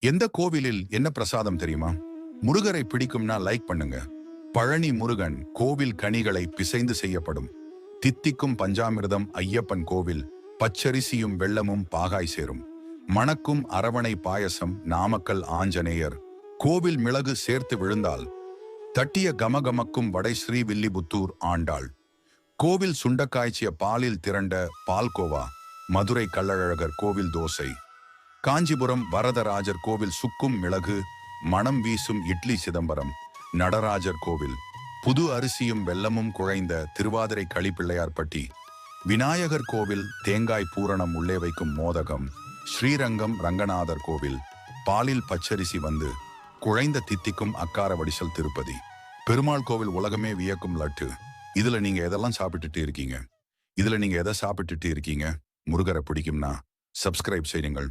எந்த கோவிலில் என்ன பிரசாதம் தெரியுமா? முருகரை பிடிக்கும்னா லைக் பண்ணுங்க. பழனி முருகன் கோவில் கனிகளை பிசைந்து செய்யப்படும். தித்திக்கும் பஞ்சாமிர்தம் ஐயப்பன் கோவில் பச்சரிசியும் வெள்ளமும் பாகாய் சேரும். மணக்கும் அரவணை பாயசம் நாமக்கல் ஆஞ்சநேயர் கோவில் மிளகு சேர்த்து விழுந்தால் தட்டிய கமகமக்கும் வடை ஸ்ரீவில்லிபுத்தூர் ஆண்டாள் கோவில் சுண்டக்காய்ச்சிய பாலில் திரண்ட பால்கோவா மதுரை கள்ளழகர் கோவில் தோசை. காஞ்சிபுரம் வரதராஜர் கோவில் சுக்கும் மிளகு மணம் வீசும் இட்லி சிதம்பரம் நடராஜர் கோவில் புது அரிசியும் வெல்லமும் குழைந்த திருவாதிரை களிப்பிள்ளையார்பட்டி. விநாயகர் கோவில் தேங்காய் பூரணம் உள்ளே வைக்கும் மோதகம். ஸ்ரீரங்கம் ரங்கநாதர் கோவில் பாலில் பச்சரிசி வந்து குழைந்த தித்திக்கும் அக்கார வடிசல் திருப்பதி. பெருமாள் கோவில் உலகமே வியக்கும் லட்டு. இதுல நீங்க எதெல்லாம் சாப்பிட்டுட்டு இருக்கீங்க? இதுல நீங்க எதை சாப்பிட்டுட்டு இருக்கீங்க? முருகரை பிடிக்கும்னா சப்ஸ்கிரைப் செய்யுங்கள்.